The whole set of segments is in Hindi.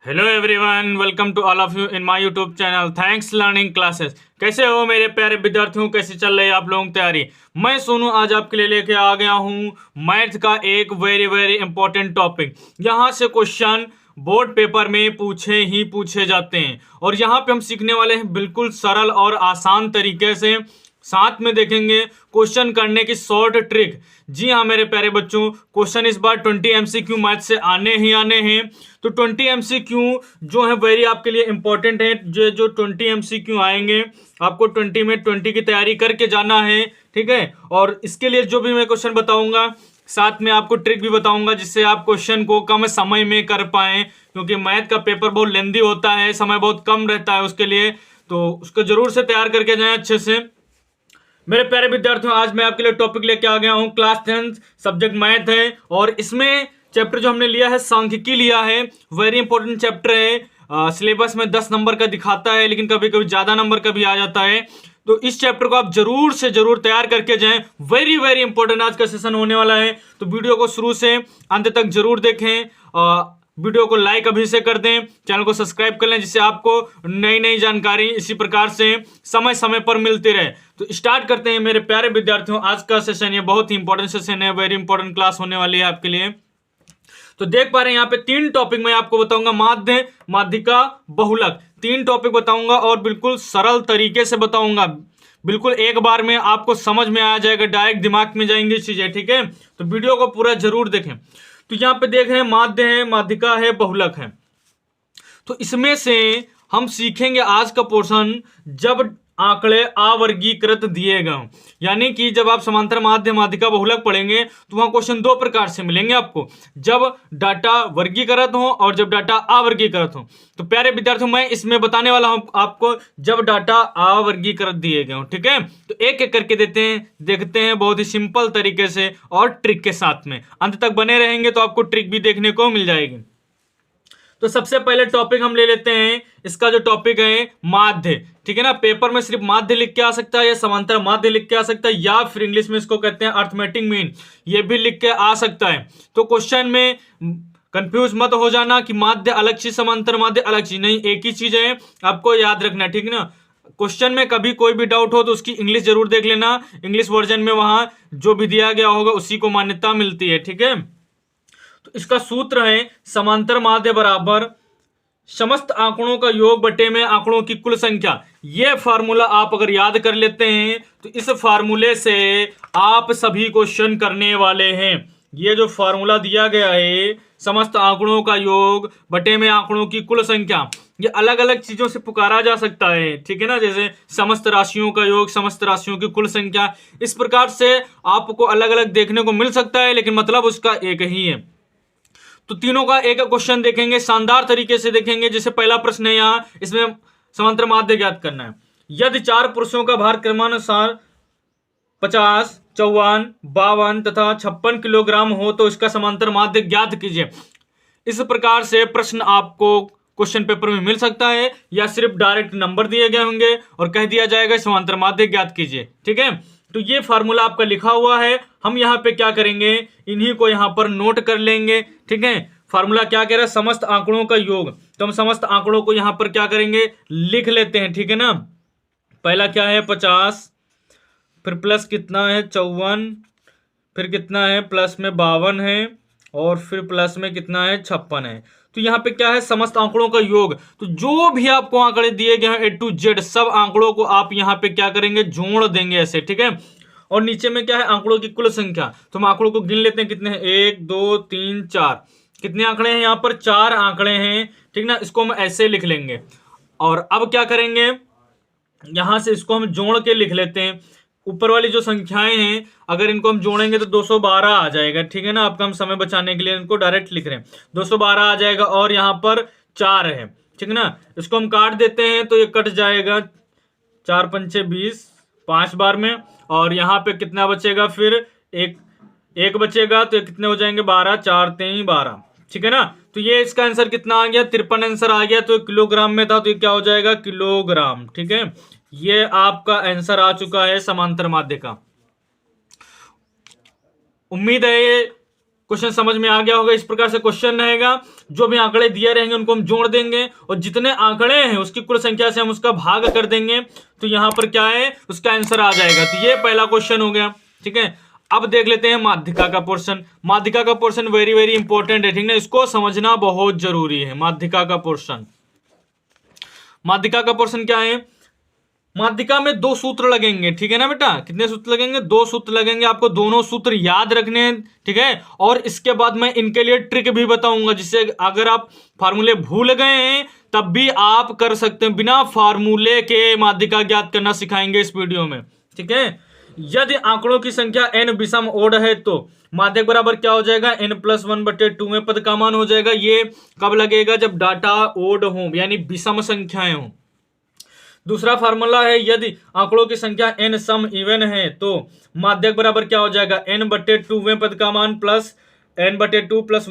Hello everyone, welcome to all of you in my YouTube channel thanks learning classes. कैसे हो मेरे प्यारे विद्यार्थियों, कैसे चल रही है आप लोगों की तैयारी। मैं सोनू आज आपके लिए लेके आ गया हूँ मैथ का एक वेरी वेरी इंपॉर्टेंट टॉपिक। यहाँ से क्वेश्चन बोर्ड पेपर में पूछे ही पूछे जाते हैं और यहाँ पे हम सीखने वाले हैं बिल्कुल सरल और आसान तरीके से। साथ में देखेंगे क्वेश्चन करने की शॉर्ट ट्रिक। जी हाँ मेरे प्यारे बच्चों, क्वेश्चन इस बार 20 एमसीक्यू मैथ से आने ही आने हैं। तो 20 एमसीक्यू जो है वेरी आपके लिए इंपॉर्टेंट है। जो 20 एमसीक्यू आएंगे आपको 20 में 20 की तैयारी करके जाना है, ठीक है। और इसके लिए जो भी मैं क्वेश्चन बताऊंगा साथ में आपको ट्रिक भी बताऊंगा जिससे आप क्वेश्चन को कम समय में कर पाएं, क्योंकि मैथ का पेपर बहुत लेंदी होता है, समय बहुत कम रहता है उसके लिए। तो उसको जरूर से तैयार करके जाएं अच्छे से। मेरे प्यारे विद्यार्थियों, आज मैं आपके लिए टॉपिक लेके आ गया हूं। क्लास 10 सब्जेक्ट मैथ है और इसमें चैप्टर जो हमने लिया है सांख्यिकी लिया है। वेरी इंपॉर्टेंट चैप्टर है। सिलेबस में 10 नंबर का दिखाता है लेकिन कभी कभी ज्यादा नंबर का भी आ जाता है। तो इस चैप्टर को आप जरूर से जरूर तैयार करके जाएं। वेरी वेरी इंपॉर्टेंट आज का सेशन होने वाला है। तो वीडियो को शुरू से अंत तक जरूर देखें। वीडियो को लाइक अभी से कर दें, चैनल को सब्सक्राइब कर लें जिससे आपको नई नई जानकारी इसी प्रकार से समय समय पर मिलती रहे। तो स्टार्ट करते हैं मेरे प्यारे विद्यार्थियों आज का सेशन। ये बहुत ही इंपॉर्टेंट सेशन है, वेरी इंपॉर्टेंट क्लास होने वाली है आपके लिए। तो देख पा रहे हैं यहाँ पे 3 टॉपिक मैं आपको बताऊंगा। माध्य, माध्यिका, बहुलक, 3 टॉपिक बताऊंगा और बिल्कुल सरल तरीके से बताऊंगा। बिल्कुल एक बार में आपको समझ में आ जाएगा, डायरेक्ट दिमाग में जाएंगी चीजें, ठीक है। तो वीडियो को पूरा जरूर देखें। तो यहाँ पे देख रहे हैं माध्य है, माध्यिका है, बहुलक है। तो इसमें से हम सीखेंगे आज का पोर्शन जब आंकड़े अवर्गीकृत दिए गए हों। यानी कि जब आप समांतर माध्य, माध्यिका, बहुलक पढ़ेंगे तो वहां क्वेश्चन 2 प्रकार से मिलेंगे आपको, जब डाटा वर्गीकृत हो और जब डाटा अवर्गीकृत हो। तो प्यारे विद्यार्थियों, मैं इसमें बताने वाला हूं आपको जब डाटा अवर्गीकृत दिए गए हों, ठीक है। तो एक एक करके देखते हैं बहुत ही सिंपल तरीके से और ट्रिक के साथ में। अंत तक बने रहेंगे तो आपको ट्रिक भी देखने को मिल जाएगी। तो सबसे पहले टॉपिक हम ले लेते हैं, इसका जो टॉपिक है माध्य, ठीक है ना। पेपर में सिर्फ माध्य लिख के आ सकता है या समांतर माध्य लिख के आ सकता है या फिर इंग्लिश में इसको कहते हैं अर्थमेटिक मीन, ये भी लिख के आ सकता है। तो क्वेश्चन में कंफ्यूज मत हो जाना कि माध्य अलग चीज समांतर माध्य अलग चीज, नहीं, एक ही चीज है, आपको याद रखना, ठीक है ना। क्वेश्चन में कभी कोई भी डाउट हो तो उसकी इंग्लिश जरूर देख लेना। इंग्लिश वर्जन में वहां जो भी दिया गया होगा उसी को मान्यता मिलती है, ठीक है। तो इसका सूत्र है समांतर माध्य बराबर समस्त आंकड़ों का योग बटे में आंकड़ों की कुल संख्या। यह फार्मूला आप अगर याद कर लेते हैं तो इस फार्मूले से आप सभी क्वेश्चन करने वाले हैं। ये जो फार्मूला दिया गया है समस्त आंकड़ों का योग बटे में आंकड़ों की कुल संख्या, ये अलग अलग चीजों से पुकारा जा सकता है, ठीक है ना। जैसे समस्त राशियों का योग, समस्त राशियों की कुल संख्या, इस प्रकार से आपको अलग अलग देखने को मिल सकता है लेकिन मतलब उसका एक ही है। तो तीनों का एक क्वेश्चन देखेंगे, शानदार तरीके से देखेंगे। जैसे पहला प्रश्न है यहाँ, इसमें समांतर माध्य ज्ञात करना है। यदि 4 पुरुषों का भार क्रमानुसार 50, 54, 52 तथा 56 किलोग्राम हो तो इसका समांतर माध्य ज्ञात कीजिए। इस प्रकार से प्रश्न आपको क्वेश्चन पेपर में मिल सकता है या सिर्फ डायरेक्ट नंबर दिए गए होंगे और कह दिया जाएगा समांतर माध्य ज्ञात कीजिए, ठीक है। तो ये फार्मूला आपका लिखा हुआ है। हम यहाँ पे क्या करेंगे, इन्हीं को यहाँ पर नोट कर लेंगे, ठीक है। फार्मूला क्या कह रहा है, समस्त आंकड़ों का योग। तो हम समस्त आंकड़ों को यहाँ पर क्या करेंगे, लिख लेते हैं, ठीक है ना। पहला क्या है 50, फिर प्लस कितना है 54, फिर कितना है प्लस में 52 है और फिर प्लस में कितना है 56 है। तो यहाँ पे क्या है, समस्त आंकड़ों का योग। तो जो भी आपको आंकड़े दिए गए हैं A to Z, सब आंकड़ों को आप यहाँ पे क्या करेंगे, जोड़ देंगे ऐसे, ठीक है। और नीचे में क्या है, आंकड़ों की कुल संख्या। तो हम आंकड़ों को गिन लेते हैं, कितने हैं, 1 2 3 4। कितने आंकड़े हैं यहाँ पर, 4 आंकड़े हैं, ठीक ना। इसको हम ऐसे लिख लेंगे और अब क्या करेंगे, यहां से इसको हम जोड़ के लिख लेते हैं। ऊपर वाली जो संख्याएं हैं अगर इनको हम जोड़ेंगे तो 212 आ जाएगा, ठीक है ना। आपका हम समय बचाने के लिए इनको डायरेक्ट लिख रहे हैं, 212 आ जाएगा। और यहाँ पर 4 है, ठीक है ना। इसको हम काट देते हैं तो ये कट जाएगा, 4 पंचे 20, 5 बार में। और यहाँ पे कितना बचेगा, फिर एक बचेगा तो ये कितने हो जाएंगे, 12, 4 3 12, ठीक है ना। तो ये इसका आंसर कितना आ गया, 53 आंसर आ गया। तो किलोग्राम में था तो ये क्या हो जाएगा, किलोग्राम, ठीक है। ये आपका आंसर आ चुका है समांतर माध्य का। उम्मीद है ये क्वेश्चन समझ में आ गया होगा। इस प्रकार से क्वेश्चन रहेगा, जो भी आंकड़े दिए रहेंगे उनको हम जोड़ देंगे और जितने आंकड़े हैं उसकी कुल संख्या से हम उसका भाग कर देंगे, तो यहां पर क्या है, उसका आंसर आ जाएगा। तो ये पहला क्वेश्चन हो गया, ठीक है। अब देख लेते हैं माध्यिका का पोर्शन। माध्यिका का पोर्शन वेरी वेरी इंपॉर्टेंट है, ठीक है, इसको समझना बहुत जरूरी है। माध्यिका का पोर्शन, माध्यिका का पोर्शन क्या है, माध्यिका में दो सूत्र लगेंगे, ठीक है ना बेटा। कितने सूत्र लगेंगे, दो सूत्र लगेंगे, आपको दोनों सूत्र याद रखने हैं, ठीक है। और इसके बाद मैं इनके लिए ट्रिक भी बताऊंगा, जिससे अगर आप फार्मूले भूल गए हैं तब भी आप कर सकते हैं, बिना फार्मूले के माध्यिका ज्ञात करना सिखाएंगे इस वीडियो में, ठीक है। यदि आंकड़ों की संख्या n विषम ओड है तो माध्यक बराबर क्या हो जाएगा, n+1/2 में पद का मान हो जाएगा। ये कब लगेगा, जब डाटा ओड हो, यानी विषम संख्याएं हो। दूसरा फार्मूला है, यदि आंकड़ों की संख्या n सम इवन है तो माध्यक बराबर क्या हो जाएगा, n/2वें पद का मान प्लस n/2 प्लस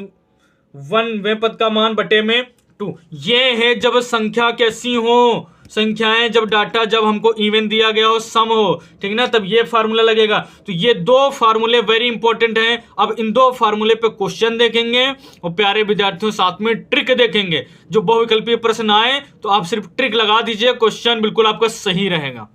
1वें पद का मान बटे में 2। ये है जब संख्या कैसी हो, संख्याएं जब डाटा जब हमको इवन दिया गया हो, सम हो, ठीक ना, तब ये फार्मूला लगेगा। तो ये दो फार्मूले वेरी इंपॉर्टेंट हैं। अब इन दो फार्मूले पे क्वेश्चन देखेंगे और प्यारे विद्यार्थियों साथ में ट्रिक देखेंगे। जो बहुविकल्पीय प्रश्न आए तो आप सिर्फ ट्रिक लगा दीजिए, क्वेश्चन बिल्कुल आपका सही रहेगा।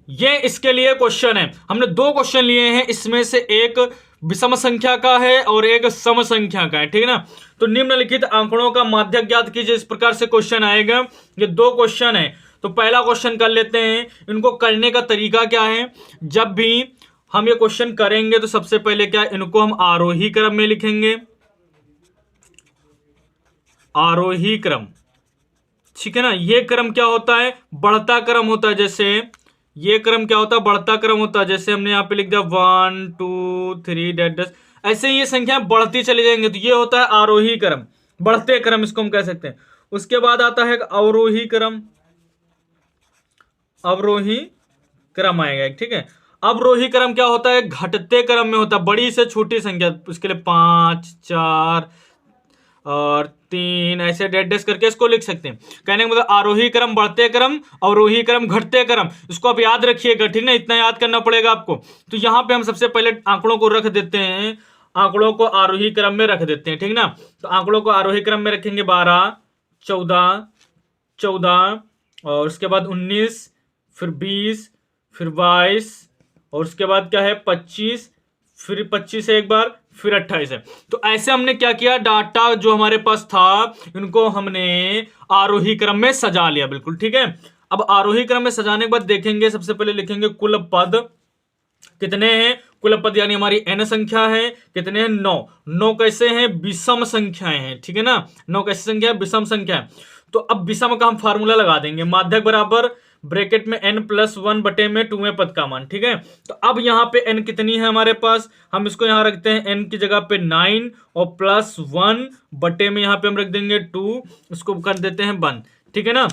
ये इसके लिए क्वेश्चन है। हमने दो क्वेश्चन लिए हैं, इसमें से एक विषम संख्या का है और एक सम संख्या का है, ठीक है ना। तो निम्नलिखित आंकड़ों का माध्यक ज्ञात कीजिए, इस प्रकार से क्वेश्चन आएगा। ये दो क्वेश्चन है, तो पहला क्वेश्चन कर लेते हैं। इनको करने का तरीका क्या है, जब भी हम ये क्वेश्चन करेंगे तो सबसे पहले क्या, इनको हम आरोही क्रम में लिखेंगे, आरोही क्रम, ठीक है ना। ये क्रम क्या होता है, बढ़ता क्रम होता है। जैसे ये क्रम क्या होता है, बढ़ता क्रम होता है। जैसे हमने यहाँ पे लिख दिया 1 2 3 डैश, ऐसे ये संख्याएं बढ़ती चली जाएंगी, तो ये होता है आरोही क्रम, बढ़ते क्रम इसको हम कह सकते हैं। उसके बाद आता है अवरोही क्रम, अवरोही क्रम आएगा, ठीक है। अवरोही क्रम क्या होता है, घटते क्रम में होता है, बड़ी से छोटी संख्या, उसके लिए 5 4 और 3 ऐसे डैश करके इसको लिख सकते हैं। कहने का मतलब आरोही क्रम बढ़ते क्रम, अवरोही क्रम घटते क्रम, इसको आप याद रखिएगा, ठीक ना, इतना याद करना पड़ेगा आपको। तो यहाँ पे हम सबसे पहले आंकड़ों को रख देते हैं, आंकड़ों को आरोही क्रम में रख देते हैं, ठीक ना। तो आंकड़ों को आरोही क्रम में रखेंगे 12 14 14 और उसके बाद 19, फिर 20, फिर 22 और उसके बाद क्या है 25, फिर 25 है एक बार, फिर 28 है। तो ऐसे हमने क्या किया, डाटा जो हमारे पास था इनको हमने आरोही क्रम में सजा लिया, बिल्कुल ठीक है। अब आरोही क्रम में सजाने के बाद देखेंगे, सबसे पहले लिखेंगे कुल पद कितने हैं, कुल पद यानी हमारी n संख्या है, कितने हैं 9। 9 कैसे हैं, विषम संख्याएं हैं, ठीक है ना। 9 कैसे संख्या है, विषम संख्या है। तो अब विषम का हम फार्मूला लगा देंगे, माध्यक बराबर ब्रैकेट में n+1 बटे में 2वें पद का मान, ठीक है। तो अब यहाँ पे n कितनी है हमारे पास, हम इसको यहाँ रखते हैं n की जगह पे 9 और +1 बटे में यहाँ पे हम रख देंगे 2, इसको कर देते हैं 1, ठीक है ना।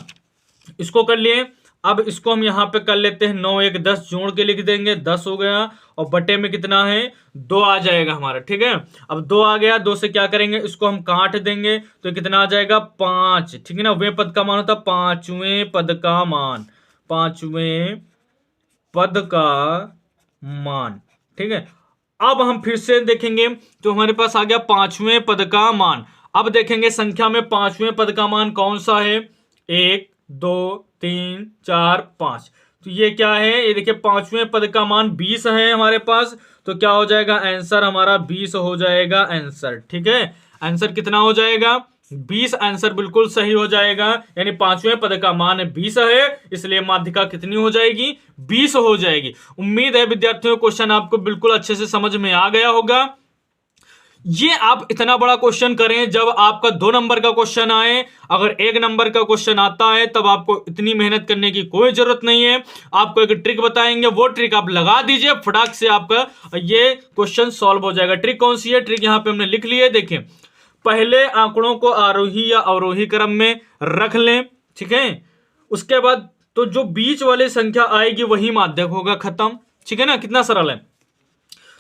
इसको कर लिए। अब इसको हम यहाँ पे कर लेते हैं 9 1 10 जोड़ के लिख देंगे, 10 हो गया और बटे में कितना है 2 आ जाएगा हमारा, ठीक है। अब 2 आ गया, 2 से क्या करेंगे, इसको हम काट देंगे तो कितना आ जाएगा 5, ठीक है ना। वे पद का मान होता है 5वें पद का मान, 5वें पद का मान, ठीक है। अब हम फिर से देखेंगे तो हमारे पास आ गया 5वें पद का मान। अब देखेंगे संख्या में 5वें पद का मान कौन सा है, 1 2 3 4 5। तो ये क्या है, ये देखिए 5वें पद का मान 20 है हमारे पास, तो क्या हो जाएगा आंसर हमारा 20 हो जाएगा आंसर, ठीक है। आंसर कितना हो जाएगा 20, आंसर बिल्कुल सही हो जाएगा। यानी 5वें पद का मान 20 है, इसलिए माध्यिका कितनी हो जाएगी 20 हो जाएगी। उम्मीद है विद्यार्थियों क्वेश्चन आपको बिल्कुल अच्छे से समझ में आ गया होगा। ये आप इतना बड़ा क्वेश्चन करें जब आपका 2 नंबर का क्वेश्चन आए, अगर 1 नंबर का क्वेश्चन आता है तब आपको इतनी मेहनत करने की कोई जरूरत नहीं है। आपको एक ट्रिक बताएंगे, वो ट्रिक आप लगा दीजिए, फटाक से आपका ये क्वेश्चन सॉल्व हो जाएगा। ट्रिक कौन सी है, ट्रिक यहाँ पे हमने लिख ली है, देखिए पहले आंकड़ों को आरोही या अवरोही क्रम में रख लें, ठीक है। उसके बाद तो जो बीच वाली संख्या आएगी वही माध्यक होगा, खत्म, ठीक है ना। कितना सरल है।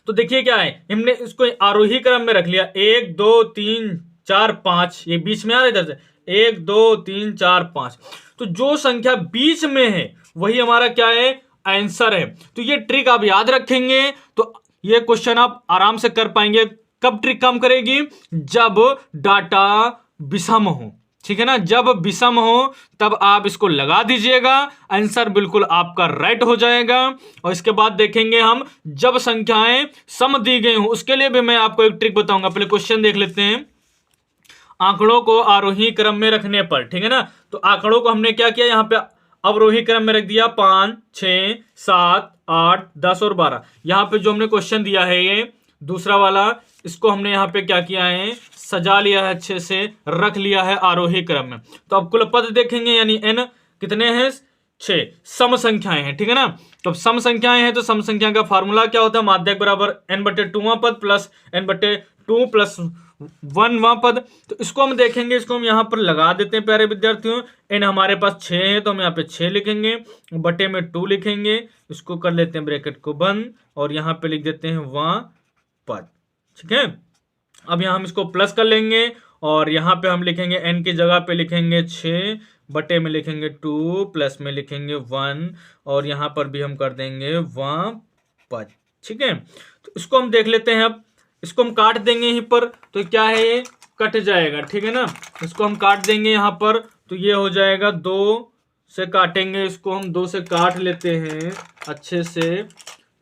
तो देखिए क्या है, हमने इसको आरोही क्रम में रख लिया, 1 2 3 4 5, ये बीच में आ रहा है इधर से 1 2 3 4 5। तो जो संख्या बीच में है वही हमारा क्या है आंसर है। तो ये ट्रिक आप याद रखेंगे तो ये क्वेश्चन आप आराम से कर पाएंगे। कब ट्रिक काम करेगी? जब डाटा विषम हो, ठीक है ना। जब विषम हो तब आप इसको लगा दीजिएगा, आंसर बिल्कुल आपका राइट हो जाएगा। और इसके बाद देखेंगे हम जब संख्याएं सम दी गई हो, उसके लिए भी मैं आपको एक ट्रिक बताऊंगा। पहले क्वेश्चन देख लेते हैं। आंकड़ों को आरोही क्रम में रखने पर, ठीक है ना, तो आंकड़ों को हमने क्या किया, यहाँ पे अवरोही क्रम में रख दिया 5, 6, 7, 8, 10 और 12। यहाँ पे जो हमने क्वेश्चन दिया है ये दूसरा वाला, इसको हमने यहाँ पे क्या किया है, सजा लिया है, अच्छे से रख लिया है आरोही क्रम में। तो अब कुल पद देखेंगे, यानी n कितने हैं, 6 सम संख्याएं हैं, ठीक है ना। तो अब सम संख्याएं हैं तो सम संख्या का फार्मूला क्या होता है, माध्यक बराबर n/2वां पद प्लस n/2 प्लस 1वां पद। तो इसको हम देखेंगे, इसको हम यहाँ पर लगा देते हैं प्यारे विद्यार्थियों। n हमारे पास 6 है तो हम यहाँ पे 6 लिखेंगे, बटे में 2 लिखेंगे, इसको कर लेते हैं ब्रैकेट को बंद और यहाँ पे लिख देते हैं वां पद, ठीक है। अब यहाँ हम इसको प्लस कर लेंगे और यहाँ पे हम लिखेंगे n की जगह पे लिखेंगे 6, बटे में लिखेंगे 2, प्लस में लिखेंगे 1 और यहाँ पर भी हम कर देंगे वां पद, ठीक है। तो इसको हम देख लेते हैं। अब इसको हम काट देंगे यहीं पर, तो क्या है, ये कट जाएगा, ठीक है ना। इसको हम काट देंगे यहाँ पर, तो ये हो जाएगा 2 से काटेंगे, इसको हम 2 से काट लेते हैं अच्छे से।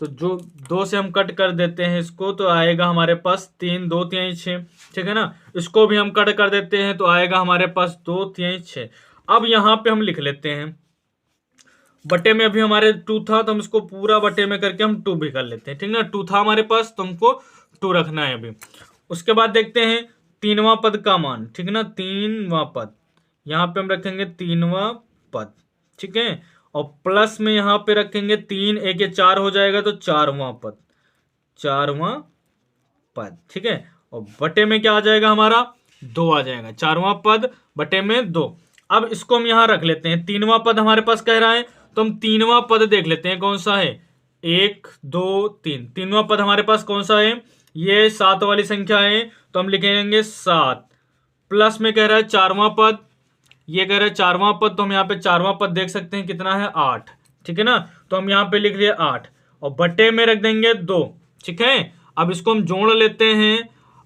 तो जो 2 से हम कट कर देते हैं इसको, तो आएगा हमारे पास 3, 2 3 6, ठीक है ना। इसको भी हम कट कर देते हैं तो आएगा हमारे पास 2 3 6। अब यहाँ पे हम लिख लेते हैं, बटे में अभी हमारे 2 था तो हम इसको पूरा बटे में करके हम 2 भी कर लेते हैं, ठीक है ना। 2 था हमारे पास तो हमको 2 रखना है अभी। उसके बाद देखते हैं 3वां पद का मान, ठीक है ना। 3वां पद यहाँ पे हम रखेंगे 3वां पद, ठीक है। और प्लस में यहाँ पे रखेंगे 3, 1 ये 4 हो जाएगा तो 4वां पद, 4वां पद, ठीक है। और बटे में क्या आ जाएगा हमारा, 2 आ जाएगा, 4वां पद बटे में 2। अब इसको हम यहाँ रख लेते हैं। 3वां पद हमारे पास कह रहा है तो हम 3वां पद देख लेते हैं कौन सा है, 1 2 3। 3वां पद हमारे पास कौन सा है, ये 7 वाली संख्या है तो हम लिखेंगे 7। प्लस में कह रहा है 4वां पद, ये कह रहा है 4वां पद, तो हम यहाँ पे 4वां पद देख सकते हैं कितना है, 8, ठीक है ना। तो हम यहाँ पे लिख लिए 8 और बटे में रख देंगे 2, ठीक है। अब इसको हम जोड़ लेते हैं,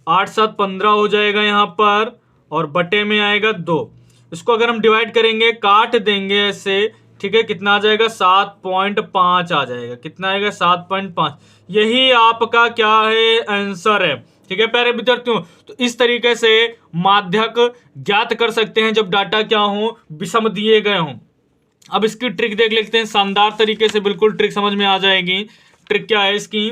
8 7 15 हो जाएगा यहाँ पर और बटे में आएगा 2। इसको अगर हम डिवाइड करेंगे, काट देंगे ऐसे, ठीक है, कितना आ जाएगा, 7.5 आ जाएगा। कितना आएगा, 7.5। यही आपका क्या है, आंसर है, ठीक है प्यारे विद्यार्थियों। तो इस तरीके से माध्यक ज्ञात कर सकते हैं जब डाटा क्या हो, विषम दिए गए हों। अब इसकी ट्रिक देख लेते हैं, शानदार तरीके से बिल्कुल ट्रिक समझ में आ जाएगी। ट्रिक क्या है इसकी,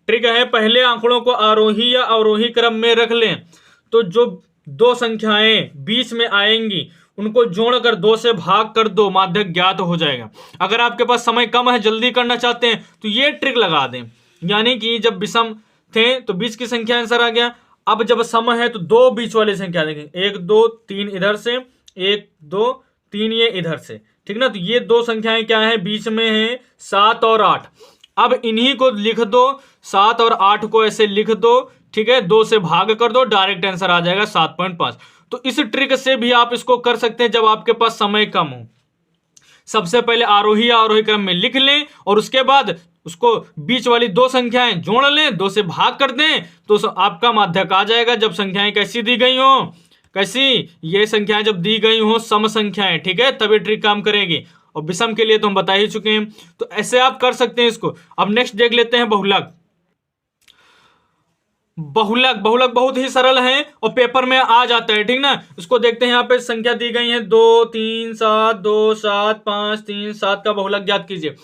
ट्रिक है पहले आंकड़ों को आरोही या अवरोही क्रम में रख लें, तो जो 2 संख्याएं बीच में आएंगी उनको जोड़कर 2 से भाग कर दो, माध्यक ज्ञात हो जाएगा। अगर आपके पास समय कम है, जल्दी करना चाहते हैं तो ये ट्रिक लगा दें, यानी कि जब विषम थे तो बीच की संख्या आंसर आ गया। अब जब सम है तो 2 बीच वाली संख्या देखें, 1 2 3 इधर से, 1 2 3 ये इधर से, ठीक ना। तो ये 2 संख्याएं क्या है, बीच में है 7 और 8। अब इन्हीं को लिख दो, 7 और 8 को ऐसे लिख दो, ठीक है, 2 से भाग कर दो, डायरेक्ट आंसर आ जाएगा 7.5। तो इस ट्रिक से भी आप इसको कर सकते हैं जब आपके पास समय कम हो। सबसे पहले आरोही या अवरोही क्रम में लिख लें और उसके बाद उसको बीच वाली 2 संख्याएं जोड़ लें, 2 से भाग कर दें, तो आपका माध्यक आ जाएगा। जब संख्याएं कैसी दी गई हो, कैसी, ये संख्याएं जब दी गई हो सम संख्याएं, ठीक है, तभी ट्रिक काम करेगी। और विषम के लिए तो हम बता ही चुके हैं। तो ऐसे आप कर सकते हैं इसको। अब नेक्स्ट देख लेते हैं बहुलक। बहुलक बहुत ही सरल है और पेपर में आ जाता है, ठीक ना। इसको देखते हैं, यहाँ पे संख्या दी गई है 2 3 7 2 7 5 3 7 का बहुलक ज्ञात कीजिए।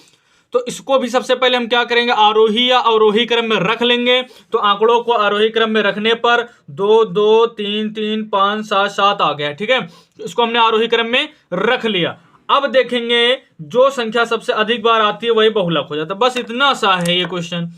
तो इसको भी सबसे पहले हम क्या करेंगे, आरोही या अवरोही क्रम में रख लेंगे। तो आंकड़ों को आरोही क्रम में रखने पर 2 2 3 3 5 7 7 आ गया, ठीक है। इसको हमने आरोही क्रम में रख लिया। अब देखेंगे जो संख्या सबसे अधिक बार आती है वही बहुलक हो जाता है। बस इतना सा है ये क्वेश्चन।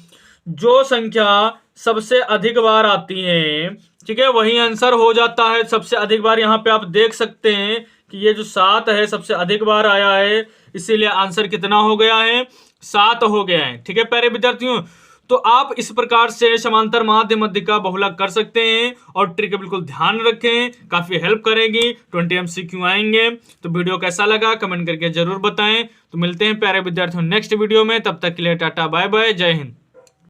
जो संख्या सबसे अधिक बार आती है, ठीक है, वही आंसर हो जाता है। सबसे अधिक बार यहाँ पे आप देख सकते हैं कि ये जो 7 है सबसे अधिक बार आया है, इसीलिए आंसर कितना हो गया है, 7 हो गया है, ठीक है प्यारे विद्यार्थियों। तो आप इस प्रकार से समांतर माध्य मध्य का बहुलक कर सकते हैं और ट्रिक बिल्कुल ध्यान रखें, काफी हेल्प करेगी। 20 MCQ आएंगे। तो वीडियो कैसा लगा कमेंट करके जरूर बताएं। तो मिलते हैं प्यारे विद्यार्थियों नेक्स्ट वीडियो में, तब तक के लिए टाटा बाय बाय, जय हिंद।